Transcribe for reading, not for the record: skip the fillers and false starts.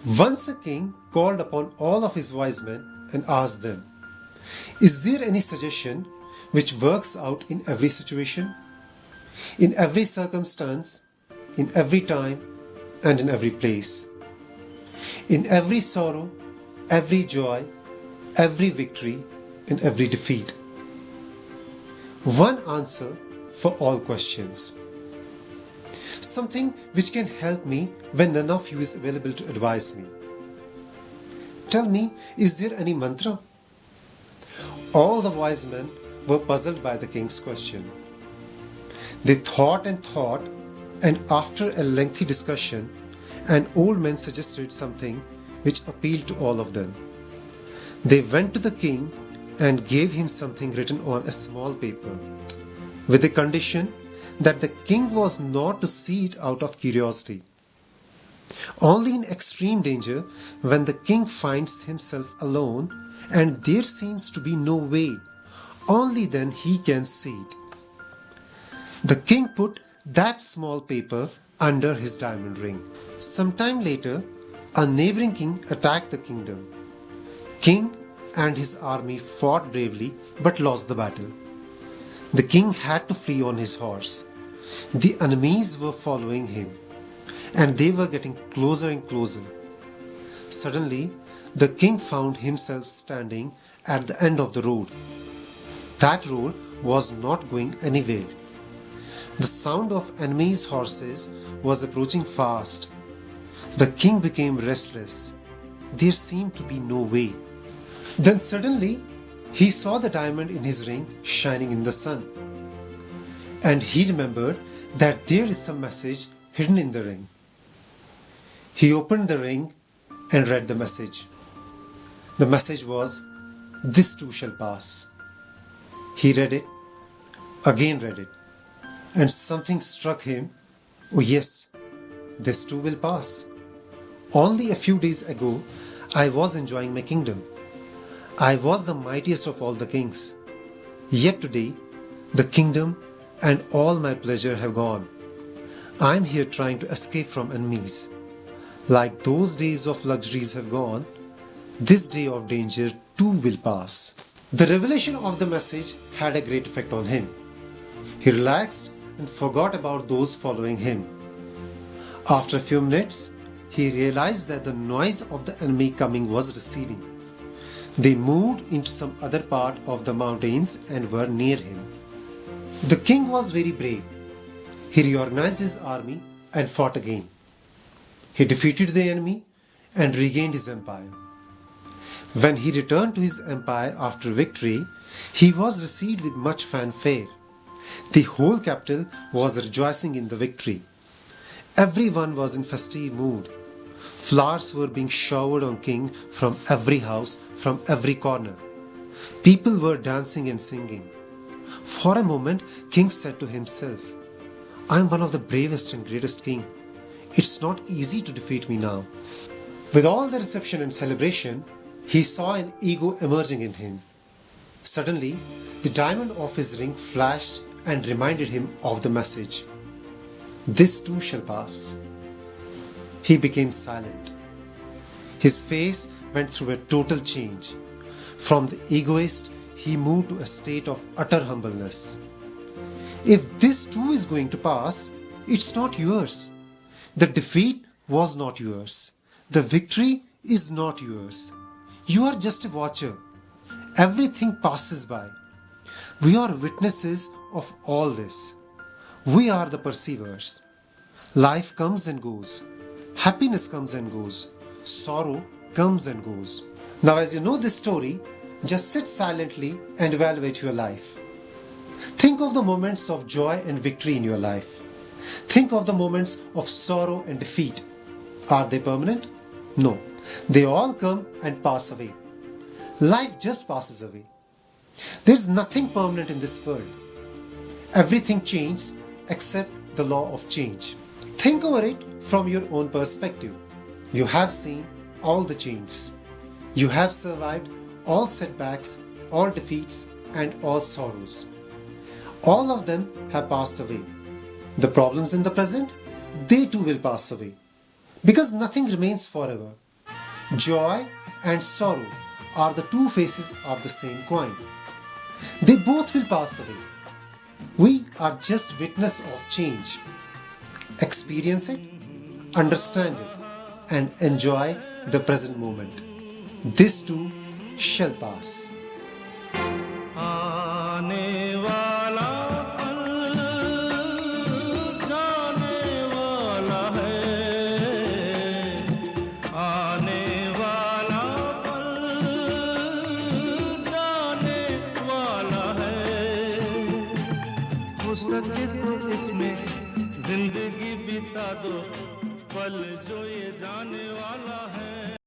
Once a king called upon all of his wise men and asked them, "Is there any suggestion which works out in every situation, in every circumstance, in every time, and in every place, in every sorrow, every joy, every victory, and every defeat? One answer for all questions. Something which can help me when none of you is available to advise me. Tell me, is there any mantra?" All the wise men were puzzled by the king's question. They thought, and after a lengthy discussion, an old man suggested something which appealed to all of them. They went to the king and gave him something written on a small paper, with the condition that the king was not to see it out of curiosity. Only in extreme danger, when the king finds himself alone and there seems to be no way, only then he can see it. The king put that small paper under his diamond ring. Sometime later, a neighboring king attacked the kingdom. King and his army fought bravely but lost the battle. The king had to flee on his horse. The enemies were following him, and they were getting closer and closer. Suddenly, the king found himself standing at the end of the road. That road was not going anywhere. The sound of enemies' horses was approaching fast. The king became restless. There seemed to be no way. Then suddenly, he saw the diamond in his ring shining in the sun. And he remembered that there is some message hidden in the ring. He opened the ring and read the message. The message was, "This too shall pass." He read it, again read it, and something struck him. Oh yes, this too will pass. Only a few days ago, I was enjoying my kingdom. I was the mightiest of all the kings. Yet today, the kingdom and all my pleasure have gone. I am here trying to escape from enemies. Like those days of luxuries have gone, this day of danger too will pass. The revelation of the message had a great effect on him. He relaxed and forgot about those following him. After a few minutes, he realized that the noise of the enemy coming was receding. They moved into some other part of the mountains and were near him. The king was very brave. He reorganized his army and fought again. He defeated the enemy and regained his empire. When he returned to his empire after victory, he was received with much fanfare. The whole capital was rejoicing in the victory. Everyone was in festive mood. Flowers were being showered on king from every house, from every corner. People were dancing and singing. For a moment, king said to himself, "I am one of the bravest and greatest king. It's not easy to defeat me now." With all the reception and celebration, he saw an ego emerging in him. Suddenly, the diamond of his ring flashed and reminded him of the message. "This too shall pass." He became silent. His face went through a total change. From the egoist, he moved to a state of utter humbleness. If this too is going to pass, it's not yours. The defeat was not yours. The victory is not yours. You are just a watcher. Everything passes by. We are witnesses of all this. We are the perceivers. Life comes and goes. Happiness comes and goes. Sorrow comes and goes. Now, as you know this story, just sit silently and evaluate your life. Think of the moments of joy and victory in your life. Think of the moments of sorrow and defeat. Are they permanent? No. They all come and pass away. Life just passes away. There is nothing permanent in this world. Everything changes except the law of change. Think over it from your own perspective. You have seen all the changes. You have survived all setbacks, all defeats, and all sorrows. All of them have passed away. The problems in the present, they too will pass away. Because nothing remains forever. Joy and sorrow are the two faces of the same coin. They both will pass away. We are just witness of change. Experience it, understand it, and enjoy the present moment. This too shall pass. आने वाला पल जाने वाला है, आने वाला पल जाने वाला है। हो सके तो इसमें जिंदगी बिता दो, पल जो ये जाने वाला है।